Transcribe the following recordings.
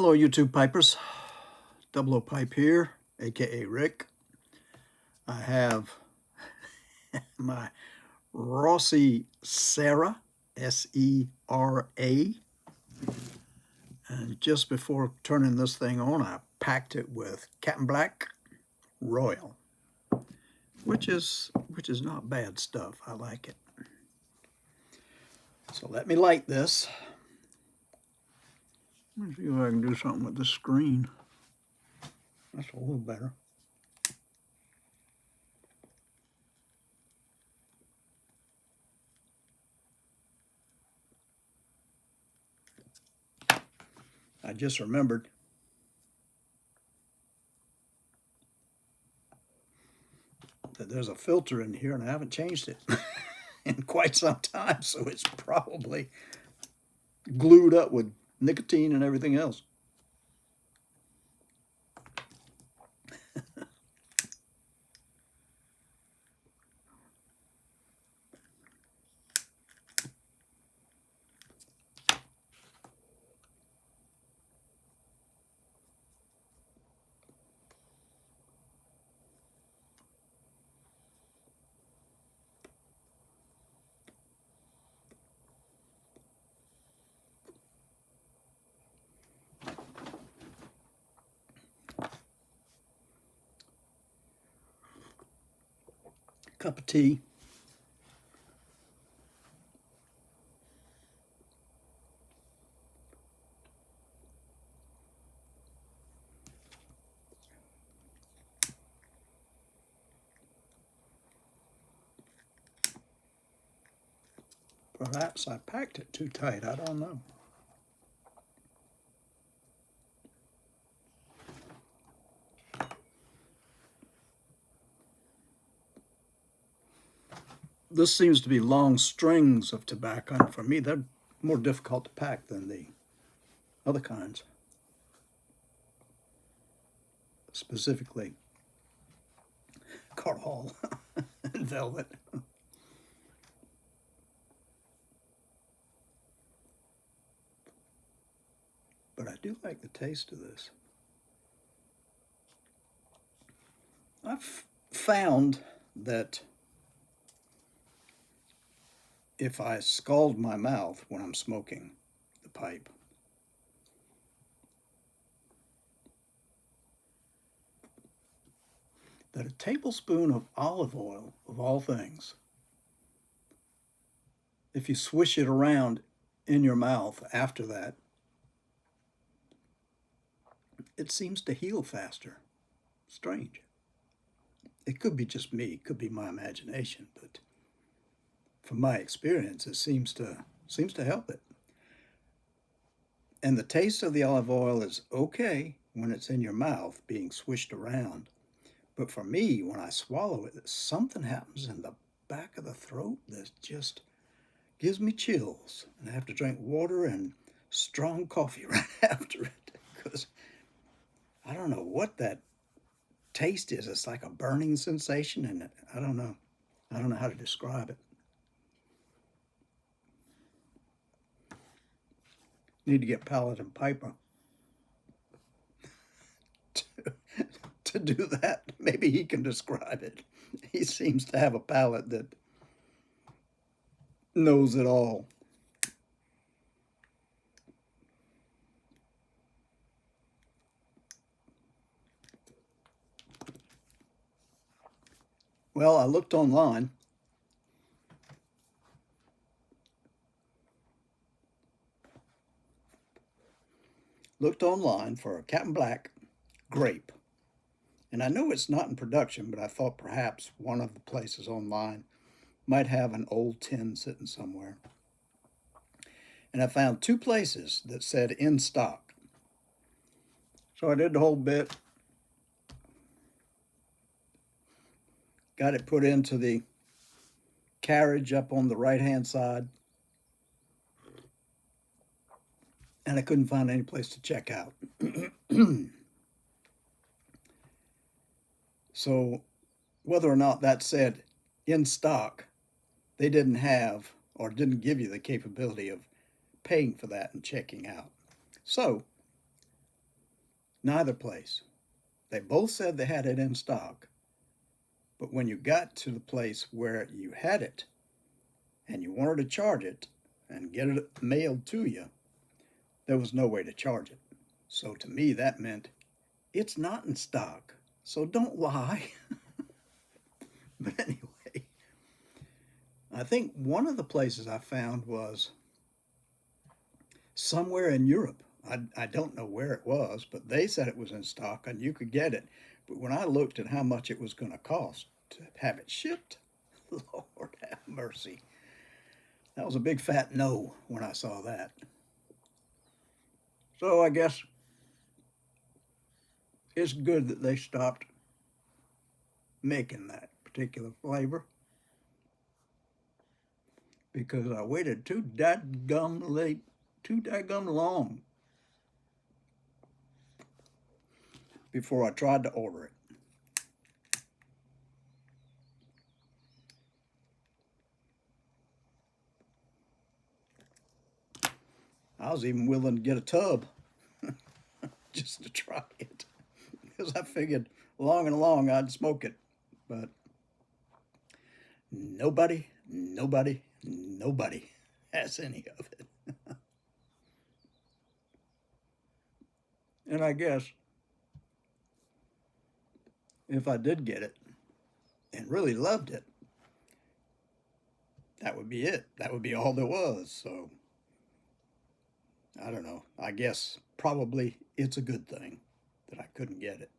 Hello, YouTube pipers. Double O Pipe here, aka Rick. I have my Rossi Sera, S-E-R-A. And just before turning this thing on, I packed it with Captain Black Royal, which is not bad stuff. I like it. So let me light this. Let me see if I can do something with the screen. That's a little better. I just remembered that there's a filter in here and I haven't changed it in quite some time, so it's probably glued up with nicotine and everything else. Cup of tea. Perhaps I packed it too tight, I don't know. This seems to be long strings of tobacco, and for me they're more difficult to pack than the other kinds. Specifically Carl and Velvet. But I do like the taste of this. I've found that if I scald my mouth when I'm smoking the pipe, that a tablespoon of olive oil, of all things, if you swish it around in your mouth after that, it seems to heal faster. Strange. It could be just me, it could be my imagination, but from my experience, it seems to help it. And the taste of the olive oil is okay when it's in your mouth being swished around. But for me, when I swallow it, something happens in the back of the throat that just gives me chills. And I have to drink water and strong coffee right after it, because I don't know what that taste is. It's like a burning sensation, and I don't know how to describe it. Need to get Pallet and Piper to do that. Maybe he can describe it. He seems to have a palate that knows it all. Well, I looked online. Looked online for a Captain Black grape. And I know it's not in production, but I thought perhaps one of the places online might have an old tin sitting somewhere. And I found two places that said in stock. So I did the whole bit, got it put into the carriage up on the right-hand side, and I couldn't find any place to check out. So whether or not that said in stock, they didn't have or didn't give you the capability of paying for that and checking out. So Neither place. They both said they had it in stock, but when you got to the place where you had it and you wanted to charge it and get it mailed to you, there was no way to charge it. So to me, that meant it's not in stock. So don't lie. But anyway, I think one of the places I found was somewhere in Europe. I don't know where it was, but they said it was in stock and you could get it. But when I looked at how much it was going to cost to have it shipped, Lord have mercy. That was a big fat no when I saw that. So I guess it's good that they stopped making that particular flavor because I waited too dadgum late, too dadgum long before I tried to order it. I was even willing to get a tub just to try it because I figured along and along I'd smoke it. But nobody has any of it. And I guess if I did get it and really loved it, that would be it. That would be all there was. So I don't know. I guess probably it's a good thing that I couldn't get it.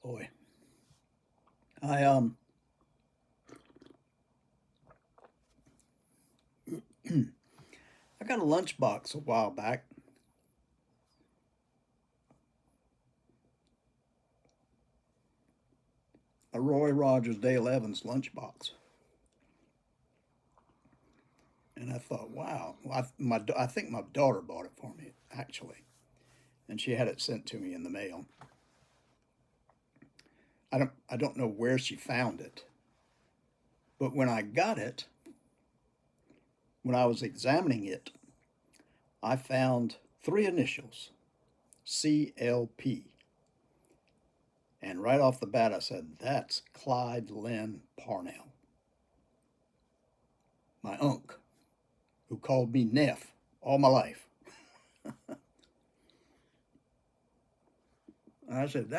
Boy, I I got a lunchbox a while back. A Roy Rogers Dale Evans lunchbox. And I thought, wow, I think my daughter bought it for me, actually. And she had it sent to me in the mail. I don't know where she found it, but when I got it, when I was examining it, I found three initials, CLP. And right off the bat, I said, that's Clyde Lynn Parnell, my uncle, who called me Neff all my life. And I said,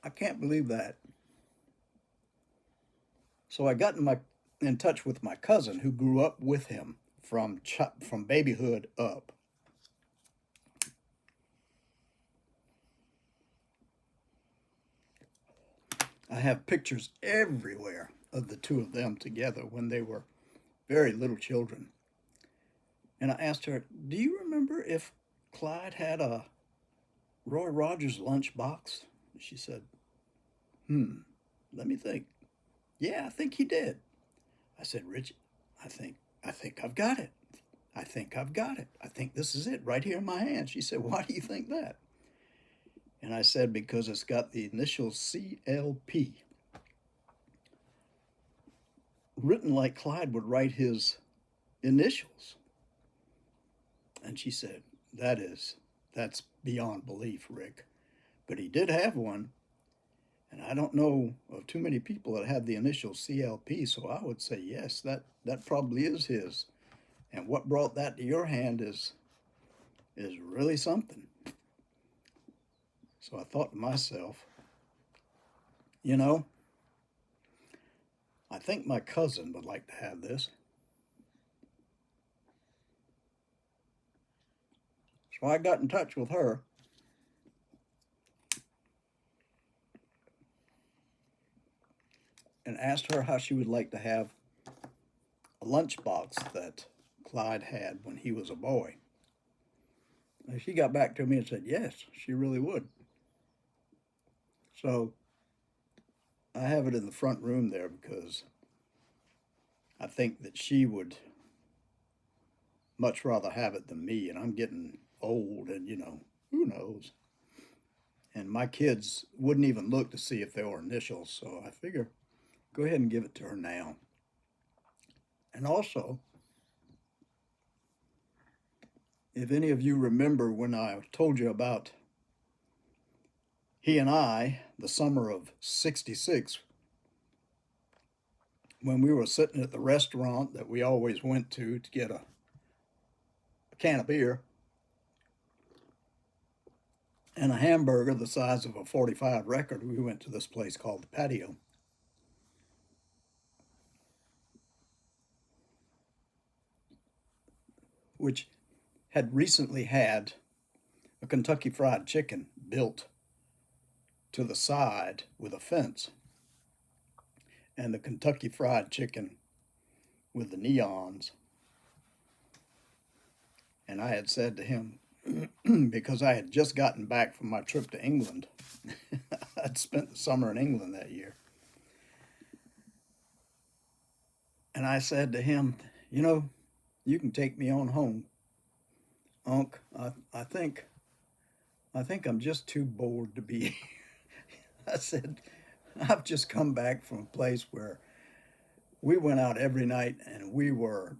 I can't believe that. So I got in touch with my cousin who grew up with him from babyhood up. I have pictures everywhere of the two of them together when they were very little children. And I asked her, do you remember if Clyde had a Roy Rogers lunchbox? She said, let me think. Yeah, I think he did. I said, Rich, I think I think I've got it. I think I've got it. I think this is it right here in my hand. She said, why do you think that? And I said, because it's got the initials CLP, written like Clyde would write his initials. And she said, that's beyond belief, Rick. But he did have one, and I don't know of too many people that have the initials CLP, so I would say yes, that probably is his. And what brought that to your hand is really something. So I thought to myself, you know, I think my cousin would like to have this. So I got in touch with her and asked her how she would like to have a lunchbox that Clyde had when he was a boy. And she got back to me and said, yes, she really would. So I have it in the front room there because I think that she would much rather have it than me. And I'm getting old and, who knows? And my kids wouldn't even look to see if they were initials, so I figure go ahead and give it to her now. And also, if any of you remember when I told you about he and I, the summer of '66, when we were sitting at the restaurant that we always went to get a can of beer and a hamburger the size of a 45 record, we went to this place called the Patio. Which had recently had a Kentucky Fried Chicken built to the side with a fence. And the Kentucky Fried Chicken with the neons. And I had said to him, because I had just gotten back from my trip to England, I'd spent the summer in England that year. And I said to him, you know, you can take me on home, Unc. I think I'm just too bored to be here. I said, I've just come back from a place where we went out every night and we were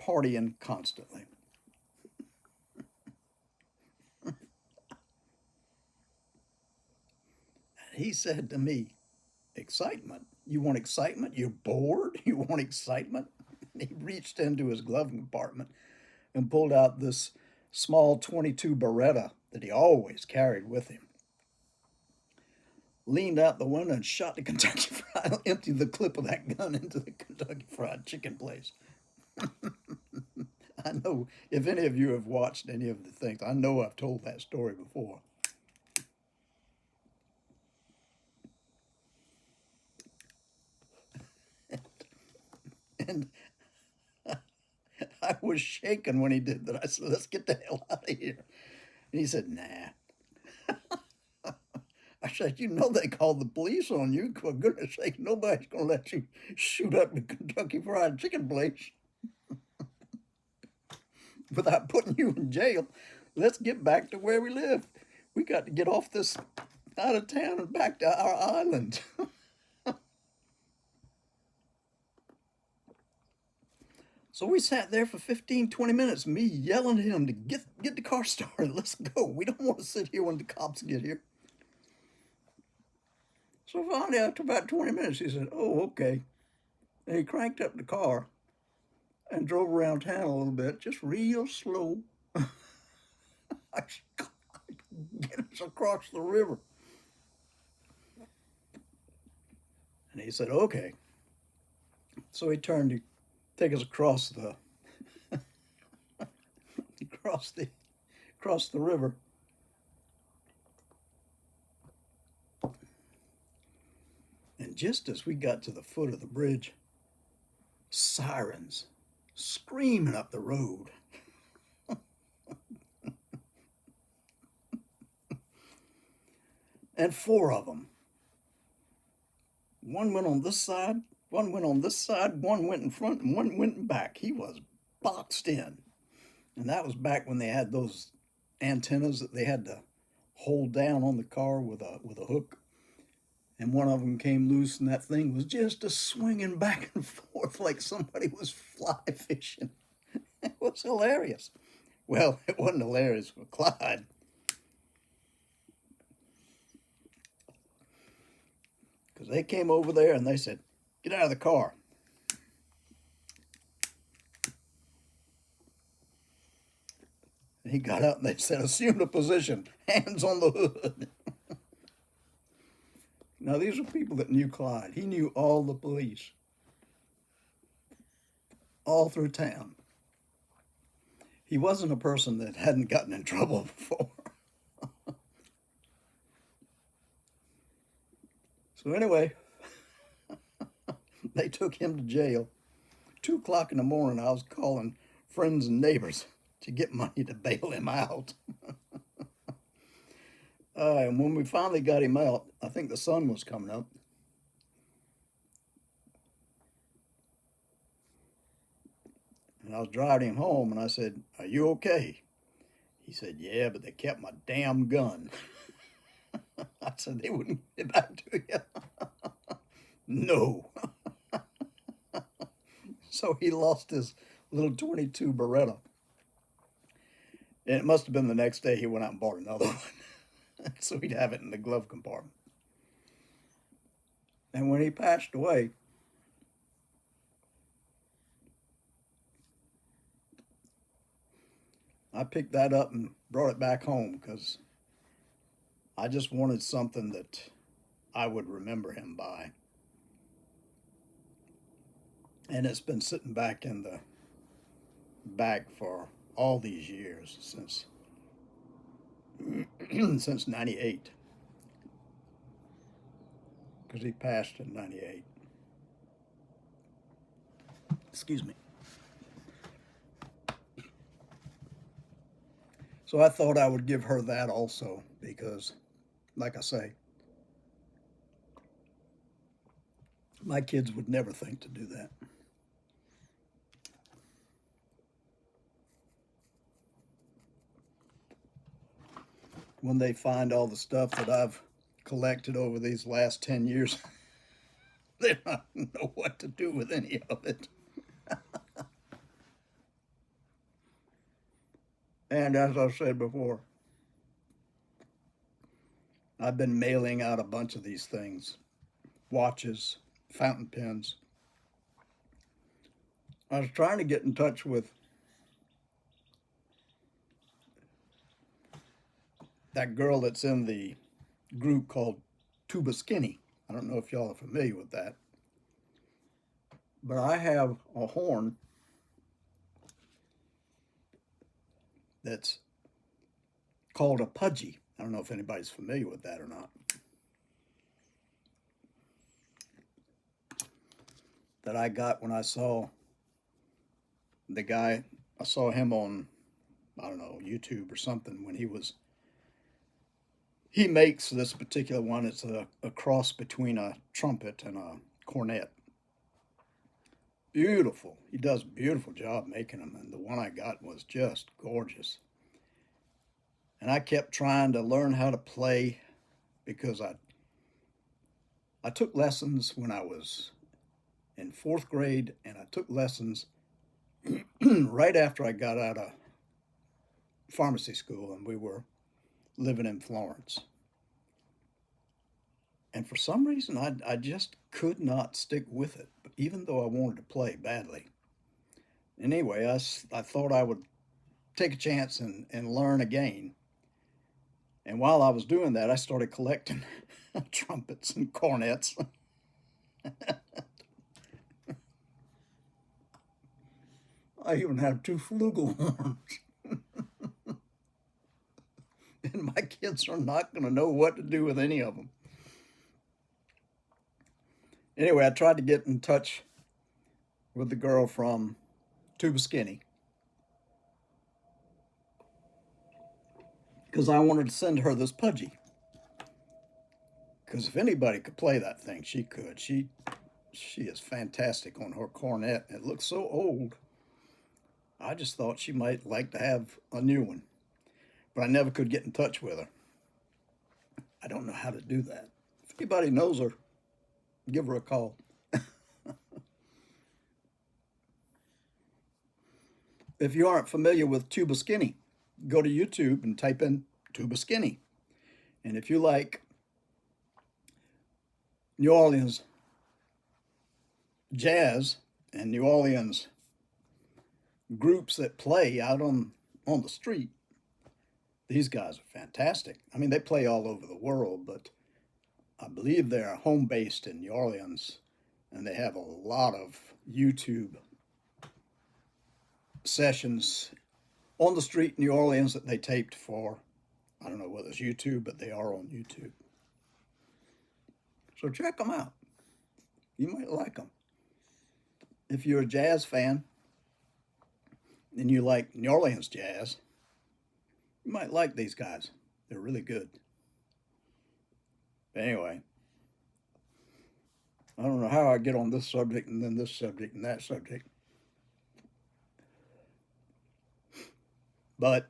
partying constantly. He said to me, excitement? You want excitement? You're bored? You want excitement? He reached into his glove compartment and pulled out this small 22 Beretta that he always carried with him. Leaned out the window and shot the Kentucky Fried, emptied the clip of that gun into the Kentucky Fried Chicken place. I know if any of you have watched any of the things, I know I've told that story before. And I was shaking when he did that. I said, let's get the hell out of here. And he said, nah. I said, you know they called the police on you. For goodness sake, nobody's going to let you shoot up the Kentucky Fried Chicken place without putting you in jail. Let's get back to where we live. We got to get off this out of town and back to our island. So we sat there for 15, 20 minutes, me yelling at him to get the car started. Let's go. We don't want to sit here when the cops get here. So finally, after about 20 minutes, he said, oh, okay. And he cranked up the car and drove around town a little bit, just real slow. Get us across the river. And he said, okay. So he turned to take us across the across the river. And just as we got to the foot of the bridge, sirens screaming up the road. And four of them. One went on this side, one went on this side, one went in front, and one went in back. He was boxed in. And that was back when they had those antennas that they had to hold down on the car with a hook. And one of them came loose, and that thing was just a swinging back and forth like somebody was fly fishing. It was hilarious. Well, it wasn't hilarious for Clyde. Because they came over there and they said, get out of the car. And he got up and they said, assume the position, hands on the hood. Now, these were people that knew Clyde. He knew all the police, all through town. He wasn't a person that hadn't gotten in trouble before. So anyway, they took him to jail. 2 o'clock in the morning, I was calling friends and neighbors to get money to bail him out. And when we finally got him out, I think the sun was coming up. And I was driving him home, and I said, are you okay? He said, yeah, but they kept my damn gun. I said, they wouldn't get back to you. No. So he lost his little 22 Beretta. And it must have been the next day he went out and bought another one. So he'd have it in the glove compartment. And when he passed away, I picked that up and brought it back home because I just wanted something that I would remember him by. And it's been sitting back in the bag for all these years since since 98, because he passed in 98. Excuse me. So I thought I would give her that also because, like I say, my kids would never think to do that. When they find all the stuff that I've collected over these last 10 years, they don't know what to do with any of it. And as I said before, I've been mailing out a bunch of these things: watches, fountain pens. I was trying to get in touch with that girl that's in the group called Tuba Skinny. I don't know if y'all are familiar with that. But I have a horn that's called a pudgy. I don't know if anybody's familiar with that or not. That I got when I saw the guy, I saw him on, I don't know, YouTube or something when he makes this particular one. It's a cross between a trumpet and a cornet. Beautiful. He does a beautiful job making them, and the one I got was just gorgeous. And I kept trying to learn how to play because I took lessons when I was in fourth grade, and I took lessons right after I got out of pharmacy school, and we were living in Florence. And for some reason, I just could not stick with it, even though I wanted to play badly. Anyway, I thought I would take a chance and learn again. And while I was doing that, I started collecting trumpets and cornets. I even have two flugelhorns. And my kids are not going to know what to do with any of them. Anyway, I tried to get in touch with the girl from Tuba Skinny because I wanted to send her this pudgy. Because if anybody could play that thing, she could. She is fantastic on her cornet. It looks so old. I just thought she might like to have a new one, but I never could get in touch with her. I don't know how to do that. If anybody knows her, give her a call. If you aren't familiar with Tuba Skinny, go to YouTube and type in Tuba Skinny. And if you like New Orleans jazz and New Orleans groups that play out on the street, these guys are fantastic. I mean, they play all over the world, but I believe they're home based in New Orleans, and they have a lot of YouTube sessions on the street in New Orleans that they taped for, I don't know whether it's YouTube, but they are on YouTube. So check them out. You might like them. If you're a jazz fan and you like New Orleans jazz, you might like these guys. They're really good. But anyway, I don't know how I get on this subject and then this subject and that subject. But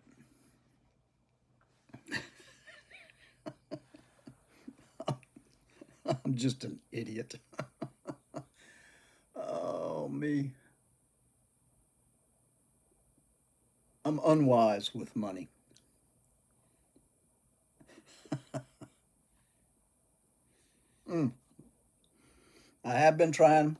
I'm just an idiot. Oh, me. I'm unwise with money. Mm. I have been trying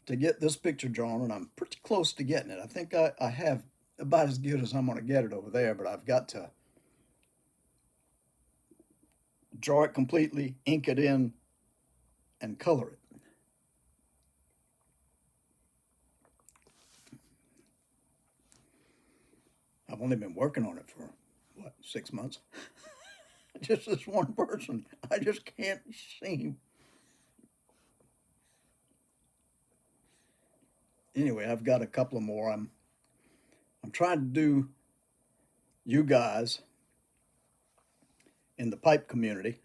to get this picture drawn, and I'm pretty close to getting it. I think I have about as good as I'm going to get it over there, but I've got to draw it completely, ink it in, and color it. I've only been working on it for, what, 6 months? Just this one person. I just can't seem. Anyway, I've got a couple of more. I'm trying to do you guys in the pipe community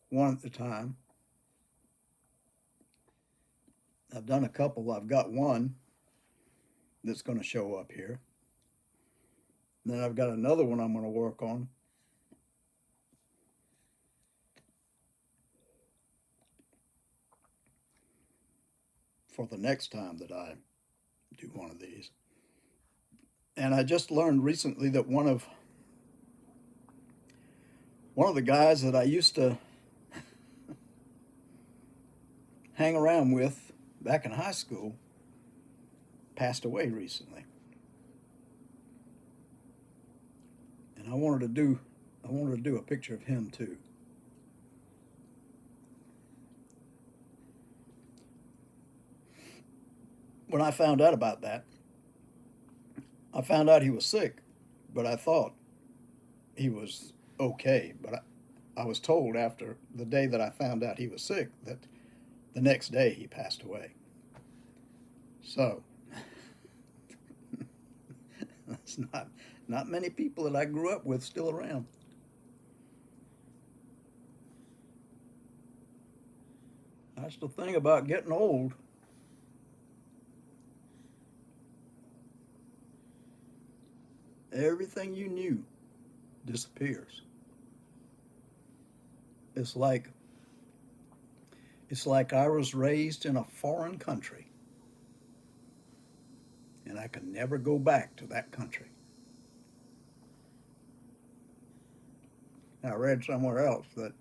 one at a time. I've done a couple. I've got one that's going to show up here. And then I've got another one I'm going to work on. For the next time that I do one of these. And I just learned recently that one of the guys that I used to hang around with back in high school passed away recently. And I wanted to do a picture of him too. When I found out about that, I found out he was sick, but I thought he was okay. But I was told after the day that I found out he was sick that the next day he passed away. So that's not many people that I grew up with still around. That's the thing about getting old. Everything you knew disappears. It's like I was raised in a foreign country and I can never go back to that country. I read somewhere else that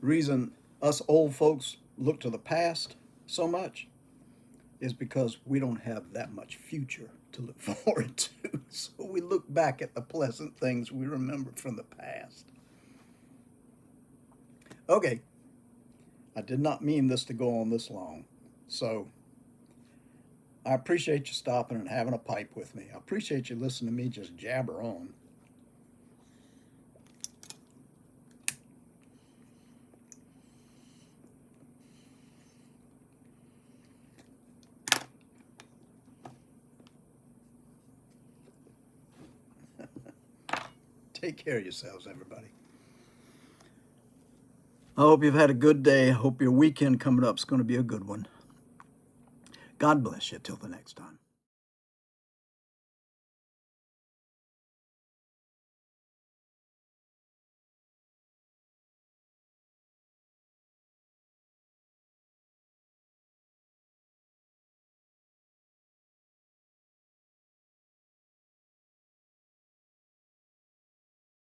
the reason us old folks look to the past so much is because we don't have that much future to look forward to. So we look back at the pleasant things we remember from the past. Okay, I did not mean this to go on this long. So I appreciate you stopping and having a pipe with me. I appreciate you listening to me just jabber on. Take care of yourselves, everybody. I hope you've had a good day. I hope your weekend coming up is going to be a good one. God bless you till the next time.